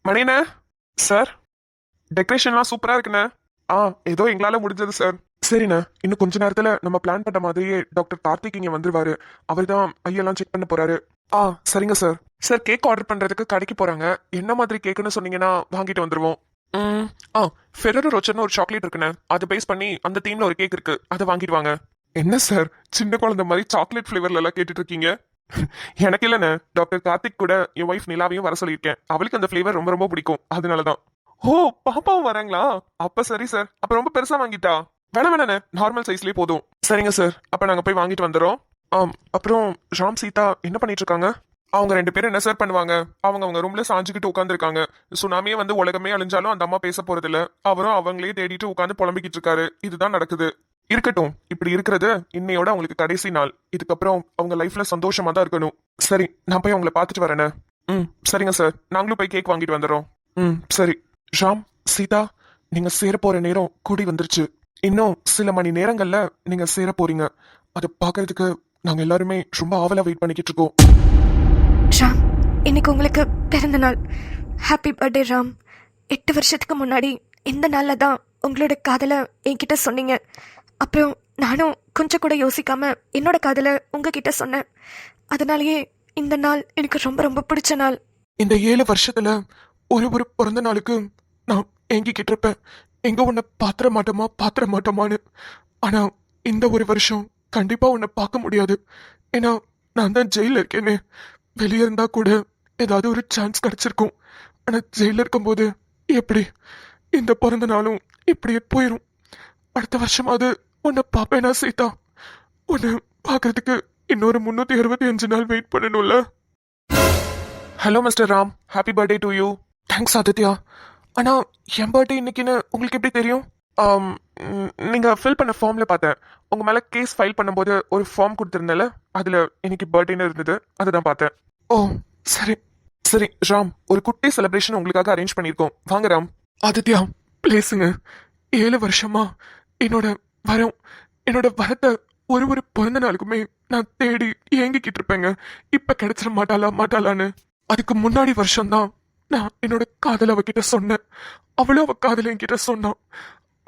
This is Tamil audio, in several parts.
மணிண்ணே சார், டெக்கரேஷன்லாம் சூப்பரா இருக்குண்ணே. ஆ, ஏதோ எங்களால முடிஞ்சது சார். சரிண்ணே, இன்னும் கொஞ்ச நேரத்துல நம்ம பிளான் பண்ண மாதிரியே டாக்டர் கார்த்திக் இங்க வந்துருவாரு. அவர் தான் ஐயெல்லாம் செக் பண்ண போறாரு. ஆ, சரிங்க சார். சார், கேக் ஆர்டர் பண்றதுக்கு கடைக்கு போறாங்க. என்ன மாதிரி கேக்குன்னு சொன்னீங்கன்னா வாங்கிட்டு வந்துருவோம். ம், ஆ, ஃபெரரோ ரோச்சர்னு ஒரு சாக்லேட் இருக்குண்ணே. அதை பேஸ் பண்ணி அந்த தீம்ல ஒரு கேக் இருக்கு, அதை வாங்கிட்டு வாங்க. என்ன சார், சின்ன குழந்தை மாதிரி சாக்லேட் ஃபிளேவர்ல எல்லாம் கேட்டுட்டு இருக்கீங்க? எனக்கு இல்லைண்ணே, டாக்டர் கார்த்திக் கூட என் ஒய்ஃப் நிலாவையும் வர சொல்லியிருக்கேன். அவளுக்கு அந்த ஃபிளேவர் ரொம்ப ரொம்ப பிடிக்கும், அதனாலதான். ஓ, பாப்பாவும் வராங்களா? அப்ப சரி சார். அப்ப ரொம்ப பெருசா வாங்கிட்டா? வேணாம் வேணாண்ணே, நார்மல் சைஸ்லயே போதும். சரிங்க சார், அப்ப நாங்க போய் வாங்கிட்டு வந்துடுறோம். அப்புறம் ராம் சீதா என்ன பண்ணிட்டு இருக்காங்க? அவங்க ரெண்டு பேரும் என்ன சார் பண்ணுவாங்க? அவங்க ரூம்ல சாஞ்சுக்கிட்டு உட்காந்துருக்காங்க. சுனாமியே வந்து உலகமே அழிஞ்சாலும் அந்த அம்மா பேச போறது இல்ல. அவரும் அவங்களே தேடிட்டு உட்காந்து புலம்பிக்கிட்டு இருக்காரு. இதுதான் நடக்குது. இருக்கட்டும், இப்படி இருக்கிறது இன்னையோட அவங்களுக்கு கடைசி நாள். இதுக்கப்புறம் அவங்க லைஃப்ல சந்தோஷமா தான் இருக்கணும். சரி, நான் போய் அவங்கள பாத்துட்டு வரேனே. ம், சரிங்க சார். நாங்களும் போய் கேக் வாங்கிட்டு வந்துடுறோம். ம், சரி. ராம், சீதா, நீங்க சேர போற நேரம் கூடி வந்துருச்சு. இன்னும் சில மணி நேரங்கள்ல நீங்க சேர போறீங்க. அதை பாக்குறதுக்கு நாங்க எல்லாருமே ரொம்ப ஆவலா வெயிட் பண்ணிக்கிட்டு இருக்கோம். ராம், இன்னைக்கு உங்களுக்கு பிறந்த நாள். Happy birthday Ram. 8 வருஷத்துக்கு முன்னாடி இந்த நாள்ல தான் உங்களோட காதலை என்கிட்ட சொன்னீங்க. அப்புறம் நானும் கொஞ்சம் கூட யோசிக்காம என்னோட காதலை உங்ககிட்ட சொன்னேன். அதனாலேயே இந்த நாள் எனக்கு ரொம்ப ரொம்ப பிடிச்ச நாள். இந்த 7 வருஷத்துல ஒரு ஒரு பிறந்த நாளுக்கு நான் ஏங்கிக்கிட்டு இருப்பேன், எங்க உன்னை பாத்திர மாட்டோமான்னு. ஆனா இந்த ஒரு வருஷம் கண்டிப்பா உன்னை பார்க்க முடியாது. ஏன்னா நான் தான் ஜெயில இருக்கேனே. வெளியே இருந்தா கூட ஏதாவது ஒரு சான்ஸ் கிடைச்சிருக்கும். ஆனா ஜெயில இருக்கும்போது எப்படி இந்த பிறந்த நாளும் இப்படியே போயிரும். அடுத்த வருஷமாவது உன்னை பாப்பேனா சீதா? உன்னை பாக்குறதுக்கு இன்னொரு 365 நாள் வெயிட் பண்ணணும்ல. Hello mister Ram, happy birthday to you. Thanks Aditya. ஆனா என் பர்த்டே இன்னைக்குன்னு உங்களுக்கு எப்படி தெரியும்? நீங்க ஃபில் பண்ண ஃபார்ம்ல பார்த்தேன். உங்க மேல கேஸ் ஃபைல் பண்ணும்போது ஒரு ஃபார்ம் கொடுத்திருந்தேன்ல, அதுல இன்னைக்கு பர்த்டேன்னு இருந்தது, அதுதான் பார்த்தேன். ஓ, சரி சரி ராம், ஒரு குட்டி செலிப்ரேஷன் உங்களுக்காக அரேஞ்ச் பண்ணியிருக்கோம். வாங்க ராம். ஆதித்யா, பிளேஸுங்க. 7 வருஷமா என்னோட வரம், என்னோட வரத்தை ஒரு ஒரு பிறந்த நாளுக்குமே நான் தேடி ஏங்கிக்கிட்டு இருப்பேங்க. இப்ப கிடைச்சிட மாட்டாளான்னு. அதுக்கு முன்னாடி வருஷம்தான் நான் என்னோட காதல அவகிட்ட சொன்னேன். அவளும் அவ காதல என்கிட்ட சொன்னான்.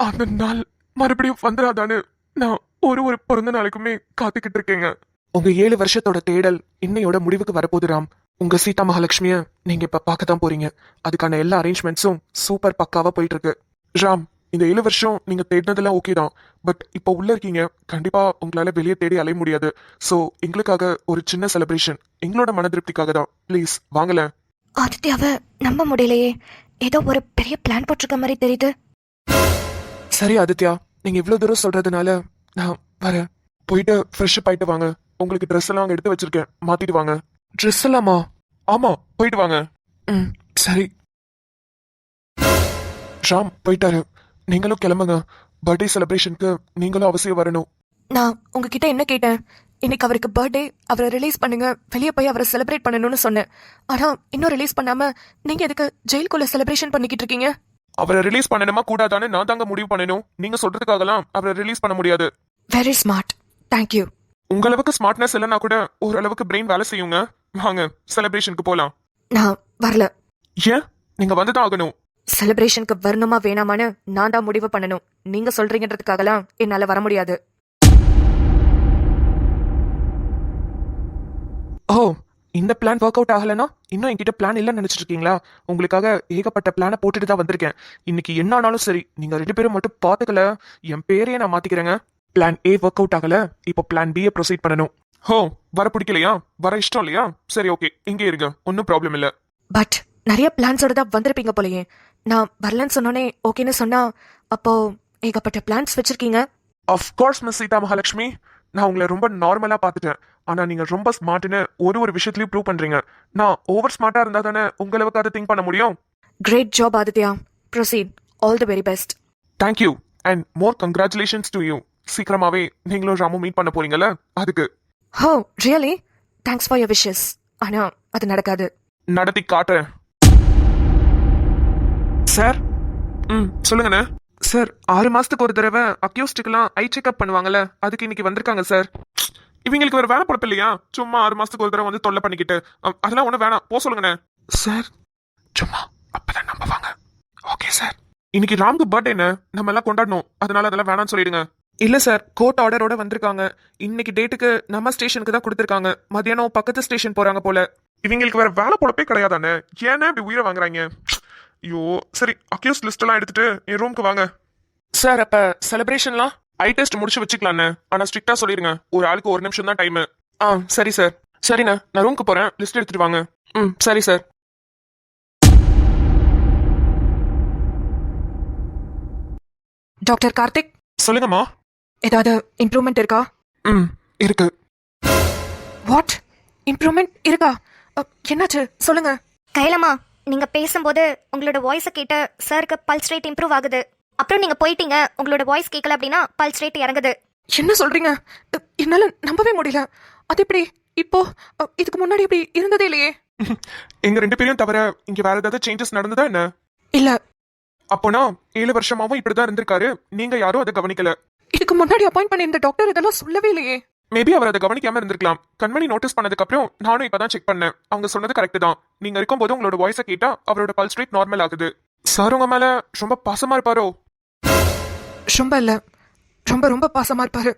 அந்த நாள் மறுபடியும் வந்துடாதான்னு நான் ஒரு ஒரு பிறந்த நாளுக்குமே காத்துக்கிட்டு இருக்கேங்க. உங்க 7 வருஷத்தோட தேடல் இன்னையோட முடிவுக்கு வரப்போது ராம். உங்க சீதா மகாலட்சுமிய நீங்க இப்ப பார்க்கத்தான் போறீங்க. அதுக்கான எல்லா அரேஞ்ச்மெண்ட்ஸும் சூப்பர் பக்காவா போயிட்டு இருக்கு. ராம், இந்த 7 வருஷம் நீங்க தேடினதெல்லாம் ஓகே தான். பட் இப்போ உள்ள இருக்கீங்க, கண்டிப்பா உங்களால வெளியே தேடி அலைய முடியாது. சோ எங்களுக்காக ஒரு சின்ன செலிப்ரேஷன், எங்களோட மன திருப்திக்காக தான். ப்ளீஸ் வாங்கல. ஆதித்யாவை நம்ப முடியலையே. ஏதோ ஒரு பெரிய பிளான் போட்டிருக்க மாதிரி தெரியுது. சரி ஆதித்யா, நீங்க இவ்வளவு தூரம் சொல்றதுனால நான் வரேன். போயிட்டு ஃப்ரெஷ் அப் ஆயிட்டு வாங்க. உங்களுக்கு ட்ரெஸ் எல்லாம் அங்க எடுத்து வச்சிருக்கேன், மாத்திட்டு வாங்க. ட்ரெஸ் எல்லாமா? ஆமா, போயிட்டு வாங்க. ம், சரி. ஷாம் போயிட்டாரு, நீங்களும் கிளம்புங்க. பர்த்டே செலிப்ரேஷனுக்கு நீங்களும் அவசியம் வரணும். நான் உங்ககிட்ட என்ன கேட்டேன்? இன்னைக்கு அவருக்கு பர்த்டே, அவரை ரிலீஸ் பண்ணுங்க, வெளியே போய் அவரை செலிப்ரேட் பண்ணணும்னு சொன்னேன். ஆனா இன்னும் ரிலீஸ் பண்ணாம நீங்க எதுக்கு ஜெயிலுக்குள்ள செலிப்ரேஷன் பண்ணிக்கிட்டு இருக்கீங்க? அவரை ரிலீஸ் பண்ணணுமா கூடாதான்னு நான் தாங்க முடிவு பண்ணணும். நீங்க சொல்றதுக்காகலாம் அவரை ரிலீஸ் பண்ண முடியாது. Very smart, thank you. உங்களவுக்கு ஸ்மார்ட்னஸ் இல்லைன்னா கூட ஓரளவுக்கு பிரெயின் வேலை செய்யுங்க. வாங்க, செலிப்ரேஷனுக்கு போலாம். நான் வரல. ஏன்? நீங்க வந்துதான் ஆகணும். செலிப்ரேஷனுக்கு வரணுமா வேணாமான்னு நான் தான் முடிவு பண்ணணும். நீங்க சொல்றீங்கன்றதுக்காகலாம் என்னால வர முடியாது. ஓ, இந்த பிளான் ஒர்க் அவுட் ஆகலனா இன்னும் என்கிட்ட பிளான் இல்லைன்னு நினைச்சிட்டு இருக்கீங்களா? உங்களுக்காக ஏகப்பட்ட பிளானை போட்டுட்டு தான் வந்திருக்கேன். இன்னைக்கு என்ன ஆனாலும் சரி, நீங்க 2 பேரும் மட்டும் பாத்துக்கல, என் பேரையே நான் மாத்திக்கிறேங்க. பிளான் ஏ ஒர்க் அவுட் ஆகல, இப்போ பிளான் பி ப்ரொசீட் பண்ணணும். ஹோ, வர பிடிக்கலையா? வர இஷ்டம் இல்லையா? சரி, ஓகே, இங்கே இருங்க, ஒன்னும் ப்ராப்ளம் இல்ல. பட் நிறைய பிளான்ஸோட தான் வந்திருப்பீங்க போலயே. நான் வரலன்னு சொன்னோன்னே ஓகேன்னு சொன்னா அப்போ ஏகப்பட்ட பிளான்ஸ் வச்சிருக்கீங்க. அஃப்கோர்ஸ் மிஸ் சீதா மகாலட்சுமி, நான் உங்களை ரொம்ப நார்மலா பாத்துட்டேன். ஆனா நீங்க ரொம்ப ஸ்மார்ட்னு ஒரு விஷயத்திலயும் ப்ரூவ் பண்றீங்க. நான் ஓவர் ஸ்மார்ட்டா இருந்தா தானே உங்களுக்கு அதை திங்க் பண்ண முடியும். Great job Aditya. Proceed. All the very best. Thank you and more congratulations to you. சீக்கிரமாவே நீங்களும் ராமும் மீட் பண்ண போறீங்கல்ல, அதுக்கு. Oh, really? Thanks for your wishes. ஆனா அது நடக்காது. நடத்தி காட்டுறேன். சார், சொல்லுங்கண்ணே. சார், 6 மாசத்துக்கு ஒரு தடவை அக்யூஸ்டுக்கெல்லாம் ஐ செக்அப் பண்ணுவாங்கல்ல, அதுக்கு இன்னைக்கு வந்திருக்காங்க சார். இவங்களுக்கு ஒரு வேலை பொழப்பு இல்லையா? சும்மா 6 மாசத்துக்கு ஒரு தடவை வந்து தொல்லை பண்ணிக்கிட்டு. அதெல்லாம் ஒன்றும் வேணாம், போ சொல்லுங்கண்ணே. சார், சும்மா அப்பதான் நம்புவாங்க. Okay sir. இன்னைக்கு ராம்க்கு பர்த்டேன்னு நம்ம எல்லாம் கொண்டாடணும், அதனால அதெல்லாம் வேணாம்னு சொல்லிடுங்க. இல்ல சார், கோர்ட் ஆர்டரோட வந்திருக்காங்க. இன்னைக்கு டேட்டுக்கு நம்ம ஸ்டேஷனுக்கு தான் கொடுத்துருக்காங்க. மதியானம் பக்கத்து ஸ்டேஷன் போறாங்க போல. இவங்களுக்கு வேற வேலை பொழப்பே கிடையாதானே, ஏன்னா இப்படி உயிரை வாங்குறாங்க? ஐயோ சரி, அக்யூஸ் லிஸ்ட் எல்லாம் எடுத்துட்டு என் ரூமுக்கு வாங்க. சார் அப்ப செலிப்ரேஷன்லாம் ஐ டெஸ்ட் முடிச்சு வச்சுக்கலான்னு, ஆனா ஸ்ட்ரிக்டா சொல்லிருங்க, ஒரு ஆளுக்கு 1 நிமிஷம் தான் டைம். சரி சார். சரிண்ணா, நான் ரூமுக்கு போறேன், லிஸ்ட் எடுத்துட்டு வாங்க. சரி சார். டாக்டர் கார்த்திக், சொல்லுங்கம்மா. ஏதாவது இம்ப்ரூவ்மெண்ட் இருக்கா? இருக்கு. வாட்? இம்ப்ரூவ்மெண்ட் இருக்கா? என்னாச்சு சொல்லுங்க. கைலம்மா, நீங்க பேசும்போது உங்களோட வாய்ஸை கேட்டு சாருக்கு பல்ஸ் ரேட் இம்ப்ரூவ் ஆகுது. அப்புறம் நீங்க போயிட்டீங்க, உங்களோட வாய்ஸ் கேட்கல அப்படின்னா பல்ஸ் ரேட் இறங்குது. என்ன சொல்றீங்க? என்னால நம்பவே முடியல. அது எப்படி இப்போ? இதுக்கு முன்னாடி இப்படி இருந்ததே இல்லையே. எங்க 2 பேரையும் தவிர இங்க வேற ஏதாவது சேஞ்சஸ் நடந்ததா என்ன? இல்ல. அப்போனா 7 வருஷமாவும் இப்படிதான் இருந்திருக்காரு, நீங்க யாரும் அதை கவனிக்கல. இதுக்கு முன்னாடி அப்பாயிண்ட் பண்ணியிருந்த டாக்டர் இதெல்லாம் சொல்லவே இல்லையே. மேபி அவர் அதை கவனிக்காம இருந்திருக்கலாம். கண்மணி நோட்டீஸ் பண்ணதுக்கு அப்புறம் நானும் இப்பதான் செக் பண்ணேன். அவங்க சொன்னது கரெக்ட் தான். நீங்க இருக்கும்போது உங்களோட வாய்ஸை கேட்டா அவரோட பல்ஸ் ரேட் நார்மல் ஆகுது. சார் உங்க மேல ரொம்ப பாசமா இருப்பாரோ? ரொம்ப இல்ல, ரொம்ப ரொம்ப பாசமா இருப்பாரு.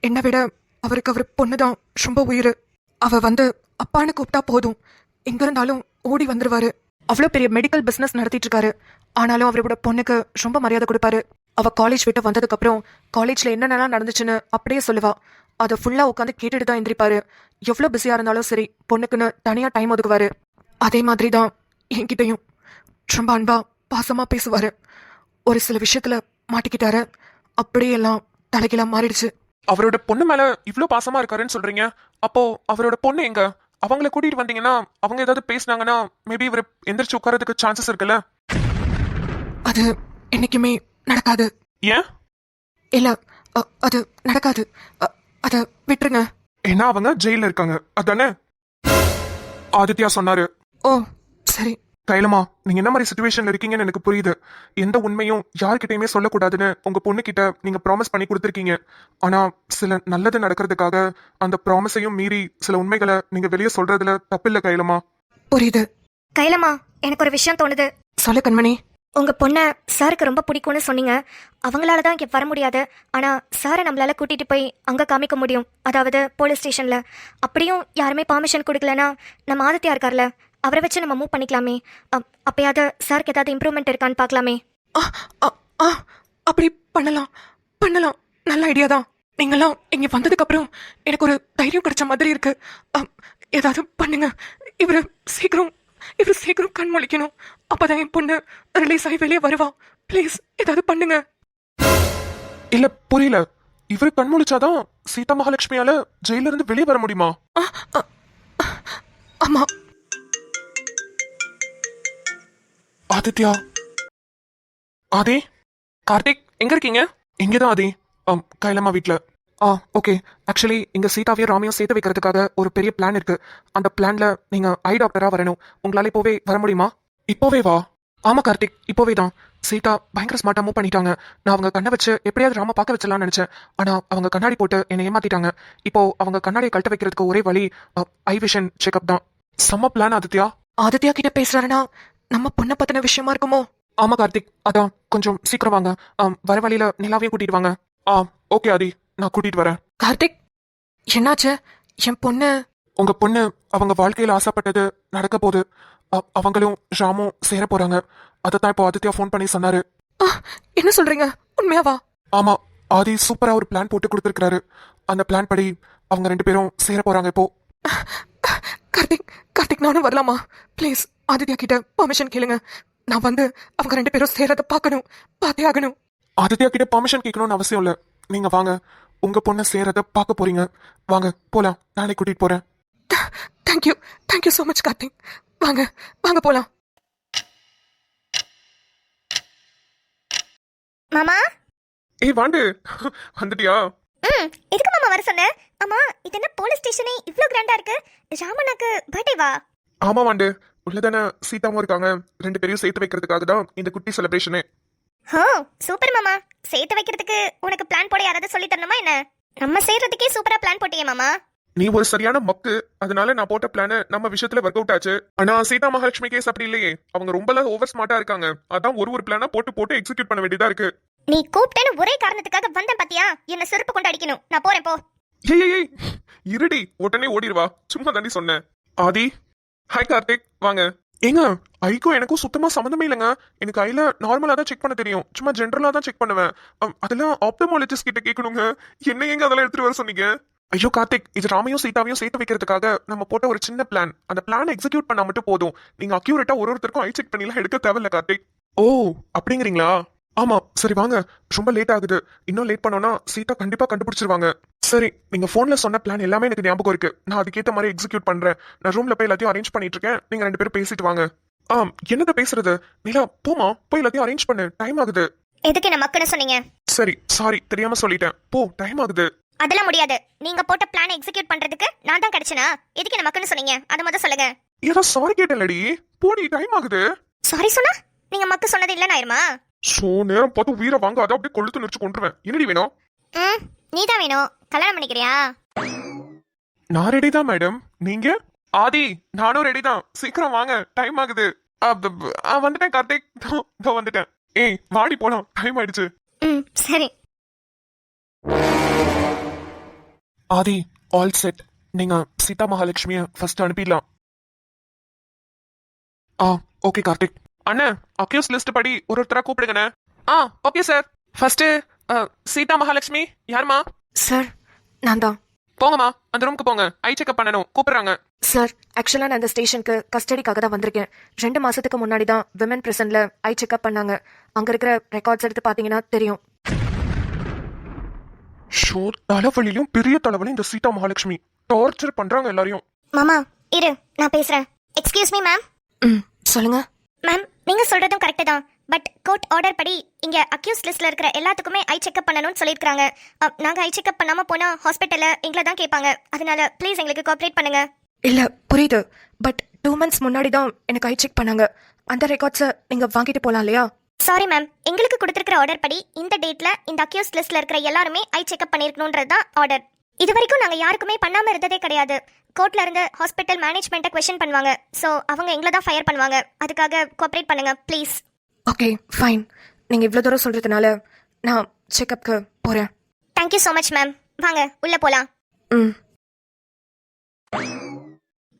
என்னை விட அவருக்கு அவர் பொண்ணுதான் ரொம்ப உயிர். அவ வந்து அப்பான்னு கூப்பிட்டா போதும், எங்க இருந்தாலும் ஓடி வந்துருவாரு. அவ்வளோ பெரிய மெடிக்கல் பிசினஸ் நடத்திட்டு இருக்காரு. ஆனாலும் அவரோட பொண்ணுக்கு ரொம்ப மரியாதை கொடுப்பாரு. அவ காலேஜ் விட்டு வந்ததுக்கு அப்புறம் காலேஜ்ல என்னென்னலாம் நடந்துச்சுன்னு அப்படியே சொல்லுவா. அதை ஃபுல்லா உட்காந்து கேட்டுட்டு தான் எந்திரிப்பாரு. எவ்வளவு பிஸியா இருந்தாலும் சரி, பொண்ணுக்குன்னு தனியா டைம் ஒதுக்குவாரு. அதே மாதிரி தான் என்கிட்டயும் ரொம்ப அன்பா பாசமா பேசுவாரு. ஒரு சில விஷயத்துல மாட்டிக்கிட்டாரு, அப்படியே எல்லாம் தலைகீழா மாறிடுச்சு. அவரோட பொண்ணு மேல இவ்ளோ பாசமா இருக்காருன்னு சொல்றீங்க. அப்போ அவரோட பொண்ணு எங்க? அவங்கள கூட்டிட்டு வந்தீங்கன்னா அவங்க ஏதாவது பேசினாங்கன்னா மேபி இவர் எந்திரிச்சு உட்காரதுக்கு சான்சஸ் இருக்குல்ல? அது என்னைக்குமே நடக்காது. ஏன்? இல்ல, அது நடக்காது. அத விட்டுருங்க. ஏன்னா அவங்க ஜெயில இருக்காங்க, அதானே ஆதித்யா சொன்னாரு. ஓ சரி. கைலமா, நீங்க என்ன மாதிரி சிச்சுவேஷன்ல இருக்கீங்கன்னு எனக்கு புரியுது. எந்த உண்மையும் யார்கிட்டயுமே சொல்லக்கூடாதுன்னு உங்க பொண்ணு கிட்ட நீங்க ப்ராமிஸ் பண்ணி கொடுத்துருக்கீங்க. ஆனா சில நல்லது நடக்கிறதுக்காக அந்த ப்ராமிஸையும் மீறி சில உண்மைகளை நீங்க வெளியே சொல்றதுல தப்பில்ல கைலமா. புரியுது. கைலம்மா, எனக்கு ஒரு விஷயம் தோணுது. சொல்ல கண்மணி. உங்க பொண்ணை சாருக்கு ரொம்ப பிடிக்கும்னு சொன்னீங்க. அவங்களால தான் இங்கே வர முடியாது, ஆனா சாரை நம்மளால கூட்டிட்டு போய் அங்க காமிக்க முடியும், அதாவது போலீஸ் ஸ்டேஷன்ல. அப்படியும் யாருமே பர்மிஷன் கொடுக்கலனா நம்ம ஆதித்யா இருக்கார்ல, அவரை வச்சு நம்ம மூவ் பண்ணிக்கலாமே. அப்பயாவது சாருக்கு ஏதாவது இம்ப்ரூவ்மெண்ட் இருக்கான்னு பார்க்கலாமே. அப்படி பண்ணலாம் பண்ணலாம், நல்ல ஐடியா தான். நீங்களாம் இங்க வந்ததுக்கு அப்புறம் எனக்கு ஒரு தைரியம் கிடைச்ச மாதிரி இருக்கு. ஏதாவது பண்ணுங்க. இவரு சீக்கிரம் கண் முழிக்கணும். அப்பதான் என் பொண்ணு ரிலீஸ் ஆகி வெளியே வருவா. ப்ளீஸ் ஏதாவது பண்ணுங்க. இல்ல புரியல. இவரு கண்முழிச்சாதான் சீதா மகாலட்சுமியால ஜெயில இருந்து வெளியே வர முடியுமா? ஆமா. ஆதித்யா. ஆதி. கார்த்திக் எங்க இருக்கீங்க? இங்கதான் ஆதி. கைலம்மா வீட்ல. ஓகே. ஆக்சுவலி இங்க சீதாவையும் ராமையும் சேர்த்து வைக்கிறதுக்காக ஒரு பெரிய பிளான் இருக்கு. அந்த பிளான்ல நீங்க ஐ டாக்டரா வரணும். உங்களால இப்போவே வர முடியுமா? இப்போவே வா. ஆமா கார்த்திக், இப்போவே தான். சீதா பயங்கர ஸ்மார்ட்டா மூவ் பண்ணிட்டாங்க. நான் அவங்க கண்ணை வச்சு எப்படியாவது ராம பார்க்க வச்சலாம்னு நினைச்சேன். ஆனா அவங்க கண்ணாடி போட்டு என்னை ஏமாத்திட்டாங்க. இப்போ அவங்க கண்ணாடியை கழட்ட வைக்கிறதுக்கு ஒரே வழி ஐ விஷன் செக்அப் தான். செம்ம பிளான் ஆதித்யா. ஆதித்யா கிட்ட பேசுறாருன்னா நம்ம பொண்ணை பத்தின விஷயமா இருக்குமோ? ஆமா கார்த்திக், அதான் கொஞ்சம் சீக்கிரம் வாங்க. வர வழியில நிலாவையும் கூட்டிட்டு வாங்க. ஓகே ஆதி, நான் கூட்டிட்டு வரேன். கார்த்திக் என்னாச்சு? என் பொண்ணு. உங்க பொண்ணு அவங்க வாழ்க்கையில ஆசைப்பட்டது நடக்க போகுது. அவங்களும் ராமும் சேர போறாங்க. அதைத்தான் இப்போ ஆதித்யா ஃபோன் பண்ணி சொன்னாரு. என்ன சொல்றீங்க? உண்மையாவா? ஆமா, ஆதி சூப்பரா ஒரு பிளான் போட்டு கொடுத்துருக்காரு. அந்த பிளான் படி அவங்க 2 பேரும் சேர போறாங்க இப்போ. கார்த்திக் நானும் வரலாமா? ப்ளீஸ் ஆதித்யா கிட்ட பர்மிஷன் கேளுங்க. நான் வந்து அவங்க 2 பேரும் சேரத பார்க்கணும், பார்த்தே ஆகணும். ஆதித்யா கிட்ட பர்மிஷன் கேட்கணும்னு அவசியம் இல்ல. நீங்க வாங்க, உங்க பொண்ணை சேரத பார்க்க போறீங்க. வாங்க போலாம், நாளை கூட்டிட்டு போறேன். Thank you so much Karthik. வாங்க போலாம். மாமா. ஏய் வாண்டு, வந்துட்டியா? எதுக்கு மாமா வர சொன்ன? ஆமா, இது என்ன போலீஸ் ஸ்டேஷனே இவ்ளோ கிராண்டா இருக்கு? ராமனுக்கு பர்த்டேவா? ஆமா வாண்டு, உள்ளதானே சீதாவும் இருக்காங்க. 2 பேரையும் சேர்த்து வைக்கிறதுக்காக தான் இந்த குட்டி செலிப்ரேஷனே. சூப்பர் மாமா. சேர்த்து வைக்கிறதுக்கு உனக்கு பிளான் போட யாராவது சொல்லி தரணுமா என்ன? நம்ம சேர்றதுக்கே சூப்பரா பிளான் போட்டியே மாமா. நீ ஒரு சரியான மக்கு. அதனால நான் போட்ட பிளான் நம்ம விஷயத்துல ஒர்க் அவுட் ஆச்சு. ஆனா சீதா மகாலட்சுமி கேஸ் அப்படி இல்லையே. அவங்க ரொம்ப ஓவர் ஸ்மார்ட்டா இருக்காங்க. அதான் ஒரு பிளானா போட்டு போட்டு எக்ஸிக்யூட் பண்ண வேண்டியதா இருக்கு. நீ கூப்பிட்டேன்னு ஒரே காரணத்துக்காக வந்தேன் பாத்தியா? என்ன செருப்பு கொண்டு அடிக்கணும். நான் போறேன் போ. ஏய் ஏய், ஏய் இருடி, உடனே ஓடிடுவா. சும்மா தாண்டி சொன்னேன். ஆதி, ஹாய் கார்த்திக், வாங்க. ஏங்க, ஐக்கும் எனக்கும் சுத்தமா சம்மந்தமே இல்லைங்க. எனக்கு ஐல நார்மலா தான் செக் பண்ண தெரியும். சும்மா ஜென்ரலா தான் செக் பண்ணுவேன். அதெல்லாம் ஆப்டமாலஜிஸ்ட் கிட்ட கேட்கணுங்க. என்ன எங்க அதெல்லாம் எடுத்துட்டு வர சொன்னீங்க? ஐயோ கார்த்திக், இது ராமையும் சீதாவையும் சேர்த்து வைக்கிறதுக்காக நம்ம போட்ட ஒரு சின்ன பிளான். அந்த பிளான் எக்ஸிக்யூட் பண்ணா மட்டும் போதும். நீங்க அக்யூரேட்டா ஒருத்தருக்கும் ஐ செக் பண்ணிலாம் எடுக்க தேவையில்ல கார்த்திக். ஓ அப்படிங்கிறீங்களா? ஆமா, சரி வாங்க. ரொம்ப லேட் ஆகுது. இன்னும் லேட் பண்ணோம்னா சீதா கண்டிப்பா கண்டுபிடிச்சிருவாங்க. சரி, நீங்க போன்ல சொன்ன பிளான் எல்லாமே எனக்கு ஞாபகம் இருக்கு. நான் அதுக்கேத்த மாதிரி எக்ஸிக்யூட் பண்றேன். நான் ரூம்ல போய் எல்லாத்தையும் அரேஞ்ச் பண்ணிட்டு இருக்கேன். நீங்க 2 பேரும் பேசிட்டு வாங்க. என்னது பேசுறது? நிலா, போமா, போய் எல்லாத்தையும் அரேஞ்ச் பண்ணு. டைம் ஆகுது. எதுக்கு என்ன மக்குன்னு சொன்னீங்க? சரி, சாரி, தெரியாம சொல்லிட்டேன். போ, டைம் ஆகுது. அதெல்லாம் முடியாது. நீங்க போட்ட பிளான் எக்ஸிக்யூட் பண்றதுக்கு நான் தான் கிடைச்சனா? எதுக்கு என்ன மக்குன்னு சொன்னீங்க? அத மட்டும் சொல்லுங்க. ஏதோ சாரி கேட்டேன்லடி. போடி, டைம் ஆகுது. சாரி சொன்னா நீங்க மக்கு சொன்னது இல்லன்னு ஆயிருமா? சோ நேரம் பார்த்து உயிரை வாங்க. அதை அப்படியே கொளுத்து நிறுச்சு கொண்டுருவேன். என்னடி வேணும்? நீதான் வேணும். கல்யாணம் பண்ணிக்கிறியா? நான் ரெடி தான் மேடம். நீங்க? ஆதி, நானும் ரெடி தான். சீக்கிரம் வாங்க, டைம் ஆகுது. வந்துட்டேன் கார்த்திக். இதோ வந்துட்டேன். ஏய் வாடி போலாம், டைம் ஆயிடுச்சு. சரி. Aadhi, all set. நீங்க சீதா மகாலட்சுமிய ஃபர்ஸ்ட் அனுப்பிடலாம். ஓகே கார்த்திக். அண்ணா, அக்யூஸ் லிஸ்ட் படி ஒருத்தரா கூப்பிடுங்கண்ணே. Okay sir. First Seetha Mahalakshmi. யாருமா? சார், நான் தான். போங்கம்மா, அந்த ரூமுக்கு போங்க. ஐ செக்அப் பண்ணணும், கூப்பிடுறாங்க. சார், ஆக்சுவலாக நான் இந்த ஸ்டேஷனுக்கு கஸ்டடிக்காக தான் வந்திருக்கேன். 2 மாசத்துக்கு முன்னாடி தான் விமன் பிரசன்ட்ல ஐ செக்அப் பண்ணாங்க. அங்க இருக்கிற ரெக்கார்ட்ஸ் எடுத்து பார்த்தீங்கன்னா தெரியும். ஷோ, தலைவலியும் பெரிய தலைவலி இந்த சீதா மகாலட்சுமி டார்ச்சர் பண்றாங்க எல்லாரையும். மாமா இரு, நான் பேசுறேன். Excuse me ma'am. சொல்லுங்க. மேம், நீங்க சொல்றதும் கரெக்ட் தான். பட் கோர்ட் ஆர்டர் படி இங்க அக்யூஸ் லிஸ்ட்ல இருக்கிற எல்லாத்துக்குமே ஐ செக்அப் பண்ணணும்னு சொல்லிருக்காங்க. நாங்க ஐ செக்அப் பண்ணாம போனா ஹாஸ்பிட்டல்ல எங்களை தான் கேட்பாங்க. அதனால ப்ளீஸ் எங்களுக்கு கோஆபரேட் பண்ணுங்க. இல்ல, புரியுது. பட் 2 months முன்னாடி தான் எனக்கு ஐ செக் பண்ணாங்க. அந்த ரெக்கார்ட்ஸை நீங்க வாங்கிட்டு போலாம் இல்லையா? சாரி மேம், எங்களுக்கு கொடுத்திருக்கிற ஆர்டர் படி இந்த டேட்ல இந்த அக்யூஸ் லிஸ்ட்ல இருக்கிற எல்லாருமே ஐ செக்அப் பண்ணிருக்கணும்ன்றது தான் ஆர்டர். இது வரைக்கும் நாங்க யாருக்குமே பண்ணாம இருந்ததே கிடையாது. கோர்ட்ல இருந்து ஹாஸ்பிட்டல் மேனேஜ்மெண்ட்டை क्वेश्चन பண்ணுவாங்க. சோ அவங்க எங்களை தான் ஃபயர் பண்ணுவாங்க. அதுக்காக கோஆபரேட் பண்ணுங்க ப்ளீஸ். Okay, fine. நீங்க இவ்வளவு தூரம் சொல்றதுனால நான் செக்அப்க்கு போறேன். Thank you so much ma'am. வாங்க உள்ள போலாம்.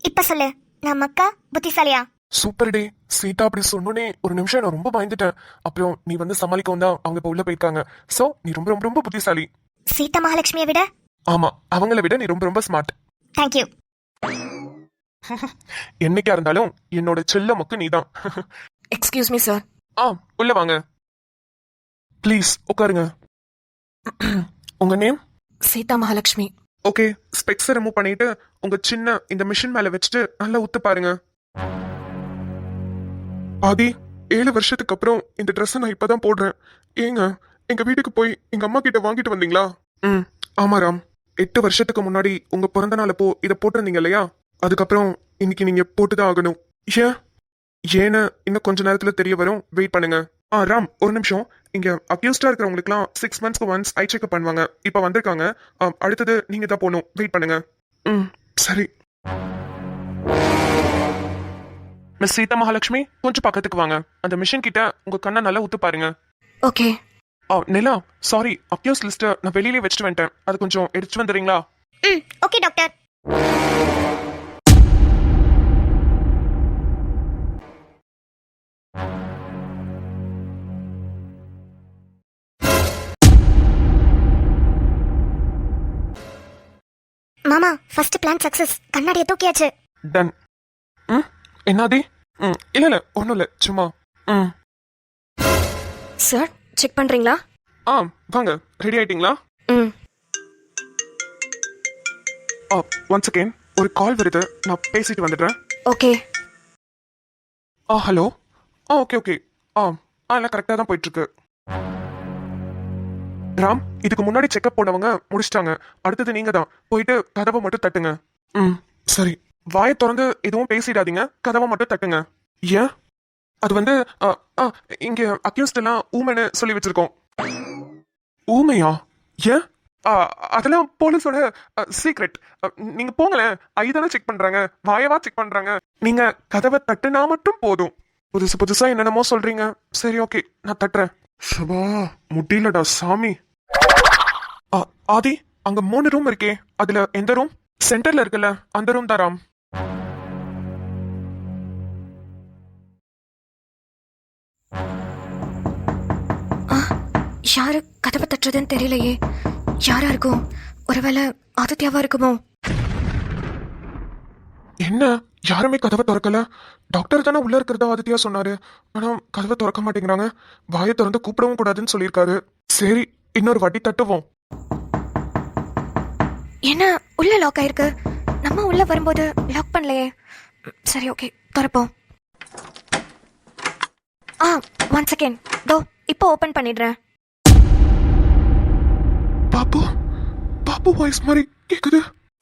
இப்ப சொல்லு, நான் மக்கா புத்திசாலியா? சூப்பர் டே. சீதா அப்படி சொன்னோனே ஒரு நிமிஷம் நான் ரொம்ப பயந்துட்டேன். அப்புறம் நீ வந்து சமாளிக்கவும் தான் அவங்க இப்ப உள்ள போயிருக்காங்க. சோ நீ ரொம்ப ரொம்ப ரொம்ப புத்திசாலி. சீதா மகாலட்சுமியை விட? ஆமா, அவங்கள விட நீ ரொம்ப ரொம்ப ஸ்மார்ட். Thank you. என்னைக்கா இருந்தாலும் என்னோட செல்ல மக்கு நீதான். Excuse me sir. உள்ள வாங்க ப்ளீஸ், உட்காருங்க. உங்க நேம்? சீதா மகாலட்சுமி. ஓகே, ஸ்பெக்ஸை ரிமூவ் பண்ணிட்டு உங்க சின்ன இந்த மிஷின் மேல வச்சுட்டு நல்லா உத்து பாருங்க. ஆதி, 7 வருஷத்துக்கு அப்புறம் இந்த ட்ரெஸ் நான் இப்பதான் போடுறேன். ஏங்க, எங்க வீட்டுக்கு போய் எங்க அம்மா கிட்ட வாங்கிட்டு வந்தீங்களா? ஆமா ராம். 8 வருஷத்துக்கு முன்னாடி உங்க பிறந்த நாள் அப்போ இதை போட்டிருந்தீங்க இல்லையா? அதுக்கப்புறம் இன்னைக்கு நீங்க போட்டுதான் ஆகணும். ஏன்னு இன்னும் கொஞ்ச நேரத்துல தெரிய வரும். வெயிட் பண்ணுங்க. ராம், ஒரு நிமிஷம். இங்க அக்யூஸ்டா இருக்கிறவங்களுக்குலாம் 6 monthsக்கு ஒன்ஸ் ஐ செக்அப் பண்ணுவாங்க. இப்ப வந்திருக்காங்க. அடுத்தது நீங்க தான் போகணும். வெயிட் பண்ணுங்க. சரி. மிஸ் சீதா மகாலட்சுமி, கொஞ்சம் பக்கத்துக்கு வாங்க. அந்த மிஷின் கிட்ட உங்க கண்ணை நல்லா ஊத்து பாருங்க. ஓகே. நிலா, சாரி, அக்யூஸ் லிஸ்ட் நான் வெளியிலே வச்சுட்டு வந்துட்டேன். அது கொஞ்சம் எடுத்துட்டு வந்துடுறீங்களா? Okay doctor. மாமா, ஃபர்ஸ்ட் பிளான் சக்சஸ். கண்ணாடியை தூக்கியாச்சு. டன். என்னது? இல்ல ஒண்ணும் இல்ல, சும்மா. சார், செக் பண்றீங்களா? வாங்க. ரெடி ஆயிட்டீங்களா? ஒன் செகண்ட், ஒரு கால் வருது. நான் பேசிட்டு வந்துடுறேன். ஓகே. ஹலோ. Okay okay. எல்லாம் கரெக்டா தான் போயிட்டு இருக்கு. ராம், இதுக்கு முன்னாடி செக்அப் போனவங்க முடிச்சிட்டாங்க. அடுத்தது நீங்க தான். போயிட்டு கதவை மட்டும் தட்டுங்க. சரி. வாயை திறந்து எதுவும் பேசிடாதீங்க. கதவை மட்டும் தட்டுங்க. ஏன்? அது வந்து இங்க அக்யூஸ்ட் எல்லாம் ஊமைன்னு சொல்லி வச்சிருக்கோம். ஊமையா? ஏன்? அதெல்லாம் போலீஸோட சீக்ரெட். நீங்க போங்களேன். ஐதானே செக் பண்றாங்க, வாயவா செக் பண்றாங்க. நீங்க கதவை தட்டுனா மட்டும் போதும். புதுசு புதுசா என்னென்னமோ சொல்றீங்க. சரி ஓகே, நான் தட்டுறேன். சபா முடியலடா சாமி. ஆதி, அங்க 3 ரூம் இருக்கே, அதுல எந்த ரூம்? சென்டர்ல இருக்குல்ல, அந்த ரூம் தான் ராம். யாரு கதவை தட்டுறதுன்னு தெரியலையே. யாரா இருக்கும்? ஒருவேளை ஆதித்யாவா இருக்குமோ? என்ன யாருமே கதவை திறக்கல? டாக்டர் தானே உள்ள இருக்கிறதா ஆதித்யா சொன்னாரு. ஆனா கதவை திறக்க மாட்டேங்கிறாங்க. வாயை திறந்து கூப்பிடவும் கூடாதுன்னு சொல்லியிருக்காரு. சரி, இன்னொரு வாட்டி தட்டுவோம். என்ன உள்ள லாக் ஆயிருக்கு? நம்ம உள்ள வரும்போது லாக் பண்ணலையே. சரி ஓகே, திறப்போம். ஒன் செகண்ட், தோ இப்போ ஓபன் பண்ணிடுறேன். பாப்பு பாப்பு வாய்ஸ் மாதிரி கேக்குது.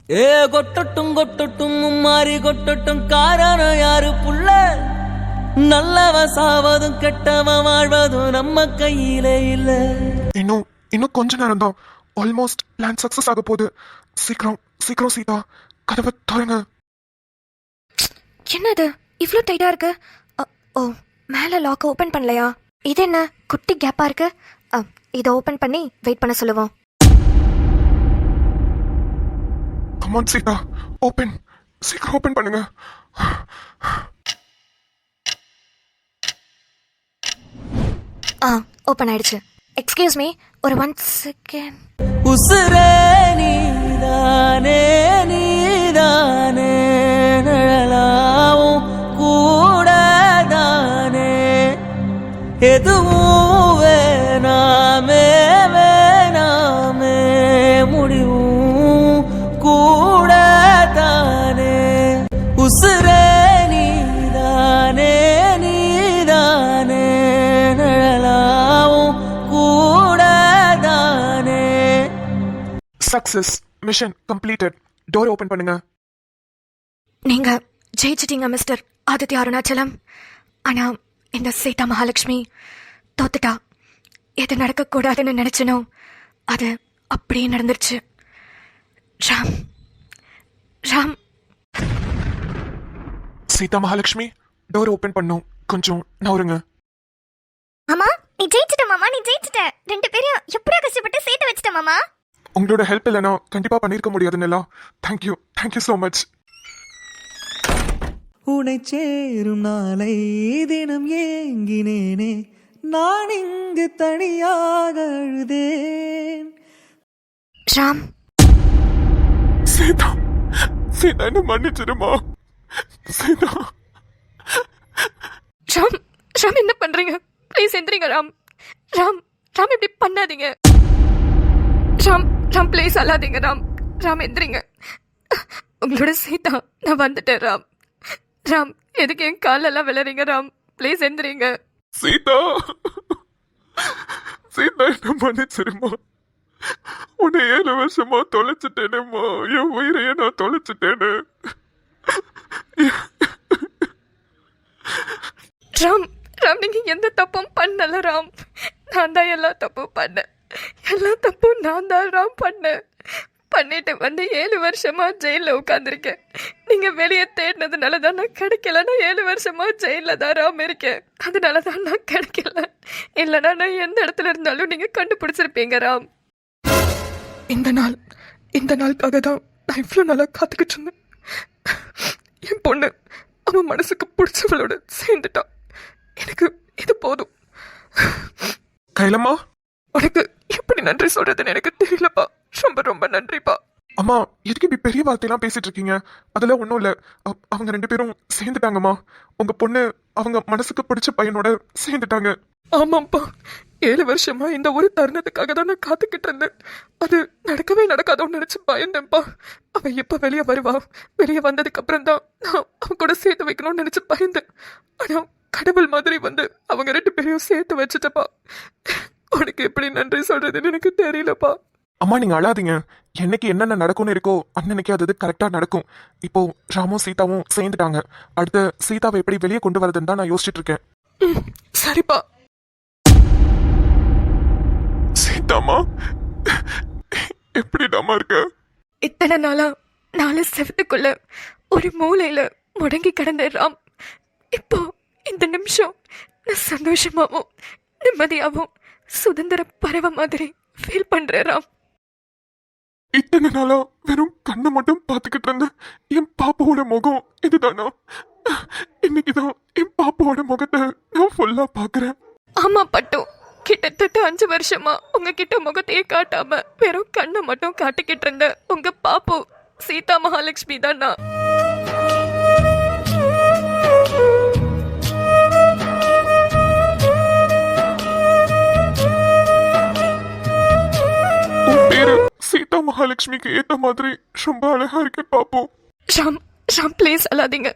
ஏ கொட்டட்டும் கொட்டட்டும் மாறி கொட்டட்டும் காரணம் யாரு புள்ள? நல்லவன் சாவதும் கெட்டவன் வாழ்வதும் நம்ம கையில இல்ல. இன்னும் கொஞ்ச நேரம் தான். ஆல்மோஸ்ட் பிளான் சக்சஸ் ஆக போகுது. சீக்கிரம் சீக்கிரம் சீதா, கதவை திறங்க. என்னது இவ்வளோ டைட்டா இருக்கு? ஓ, மேலே லாக் ஓபன் பண்ணலையா? இது என்ன குட்டி கேப்பா இருக்கு? இதை ஓபன் பண்ணி வெயிட் பண்ண சொல்லுவோம். Come on Sita, open. சீக்கிரம் ஓபன் பண்ணுங்க. ஓபன் ஆயிடுச்சு. எக்ஸ்கியூஸ் மீ, ஒரு 1 செகண்ட். உசுரே நீதானே நீதானே நிழலாவும் கூடதானே எதுவும் வேணாமே வேணாமே முடிவும் கூடதானே உசுரே நீதானே நீதானே நிழலாவும் கூடதானே. Success, mission completed. Door open பண்ணுங்க. நீங்க ஜெயிச்சிட்டீங்க மிஸ்டர் ஆதித்ய அருணாச்சலம். ஆனா இந்த சீதா மகாலட்சுமி தோத்துட்டா. எது நடக்கக்கூடாதுன்னு நினைச்சனோ அது அப்படியே நடந்துருச்சு. ராம் ராம். சீதா மகாலட்சுமி, டோர் ஓபன் பண்ணும். கொஞ்சம் நவருங்க. மாமா நீ ஜெயிச்சிட்ட மாமா, நீ ஜெயிச்சிட்ட. 2 பேரையும் எப்படியா கஷ்டப்பட்டு சேர்த்து வச்சிட்ட மாமா. உங்களோட ஹெல்ப் இல்லைனா கண்டிப்பா பண்ணிருக்க முடியாதுன்னு. Thank you thank you so much. உனை சேரும் நாளை தினம் ஏங்கினேனே, நான் இங்கு தனியாக அழுதேன். ராம். சீதா, சீதா என்ன மன்னிச்சிருமா. சீதா. ராம் ராம் என்ன பண்றீங்க? ப்ளீஸ் எந்திரிங்க ராம். ராம் ராம் இப்படி பண்ணாதீங்க. ராம் ராம் ப்ளீஸ் அழாதீங்க ராம். ராம் எந்திரிங்க. உங்களோட சீதா நான் வந்துட்டேன் ராம். ராம் எதுக்கு என் காலெல்லாம் விளைறீங்க ராம்? ப்ளீஸ் எந்திரிங்க. சீதா, சீதா என்ன மன்னிச்சிருமா. உன்னை 7 வருஷமா தொலைச்சிட்டேனேம்மா. என் உயிரையே நான் தொலைச்சிட்டேன்னு. ராம் ராம் நீங்க எந்த தப்பும் பண்ணல ராம். நான் தான் எல்லா தப்பும் பண்ணேன். எல்லா தப்பும் நான் தான் ராம் பண்ணேன். பண்ணிட்டு வந்து 7 வருஷமா ஜெயிலில் உட்காந்துருக்கேன். நீங்க வெளியே தேடினதுனால தான் நான் கிடைக்கல. நான் 7 வருஷமா ஜெயிலில் தான் ராம் இருக்கேன். அதனால தான் நான் கிடைக்கல. இல்லைன்னா நான் எந்த இடத்துல இருந்தாலும் நீங்க கண்டுபிடிச்சிருப்பீங்க ராம். இந்த நாளுக்காக தான் நான் இவ்வளோ நாளா காத்துக்கிட்டு இருந்தேன். என் பொண்ணு அவன் மனசுக்கு பிடிச்சவளோட சேர்ந்துட்டான். எனக்கு இது போதும். கைலம்மா, உனக்கு எப்படி நன்றி சொல்றதுன்னு எனக்கு தெரியலப்பா. ரொம்ப ரொம்ப நன்றிப்பா. அம்மா எதுக்கு இப்படி பெரிய வார்த்தையெல்லாம் பேசிட்டு இருக்கீங்க? அதெல்லாம் ஒன்றும் இல்லை. அவங்க 2 பேரும் சேர்ந்துட்டாங்கம்மா. உங்க பொண்ணு அவங்க மனசுக்கு பிடிச்ச பையனோட சேர்ந்துட்டாங்க. ஆமாப்பா, 7 வருஷமா இந்த ஒரு தருணத்துக்காக தான் நான் காத்துக்கிட்டு இருந்தேன். அது நடக்கவே நடக்காதோன்னு நினைச்சு பயந்தேன்ப்பா. அவன் எப்ப வெளியே வருவா? வெளியே வந்ததுக்கு அப்புறம் தான் நான் அவன் கூட சேர்த்து வைக்கணும்னு நினைச்சு பயந்தேன். ஆனா கடவுள் மாதிரி வந்து அவங்க 2 பேரையும் சேர்த்து வச்சுட்டப்பா. உனக்கு எப்படி நன்றி சொல்றதுன்னு எனக்கு தெரியலப்பா. அம்மா நீங்க அழாதீங்க. என்னைக்கு என்னென்ன நடக்கும்னு இருக்கோ அன்னைக்கு அது கரெக்டா நடக்கும். இப்போ ராமும் சீதாவும் சேர்ந்துட்டாங்க. அடுத்து சீதாவை எப்படி வெளியே கொண்டு வரதுன்னு தான் நான் யோசிச்சுட்டு இருக்கேன். சரிப்பா. சீதாமா எப்படிடாமா இருக்க? இத்தனை நாளா 4 செவத்துக்குள்ள ஒரு மூலையில முடங்கி கிடந்த ராம் இப்போ இந்த நிமிஷம் நான் சந்தோஷமாவும் நிம்மதியாவும் சுதந்திர பறவை மாதிரி ஃபீல் பண்றேன் ராம். இத்தனை நாளா வெறும் கண்ணை மட்டும் பார்த்துக்கிட்டு இருந்த என் பாப்பாவோட முகம் இதுதானா? இன்னைக்குதான் என் பாப்பாவோட முகத்தை நான் ஃபுல்லா பாக்குறேன். ஆமா பட்டு, கிட்டத்தட்ட 5 வருஷமா உங்ககிட்ட முகத்தையே காட்டாம வெறும் கண்ணை மட்டும் காட்டிக்கிட்டு இருந்த உங்க பாப்பு சீதா மகாலட்சுமி தான் நான். உன் பேரு சீதா மகாலட்சுமிக்கு ஏத்த மாதிரி ரொம்ப அழகா இருக்கு பாப்போம். ராம் ராம் ப்ளீஸ் அழாதீங்க.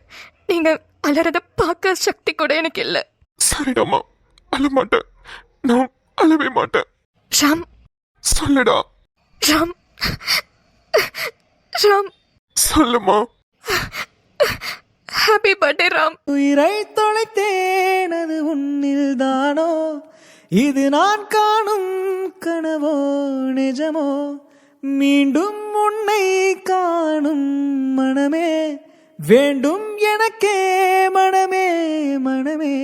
நீங்க அலறத பார்க்க சக்தி கூட எனக்கு இல்ல. சரிடாமா, அழ மாட்டேன். நான் அழவே மாட்டேன். ராம் சொல்லுடா. ராம் ராம் சொல்லுமா. Happy birthday Ram. உயிரை தொலைத்தேன் அது உன்னில் தானோ, இது நான் காணும் கனவோ நிஜமோ, மீண்டும் உன்னை காணும் மனமே வேண்டும் எனக்கே மனமே மனமே.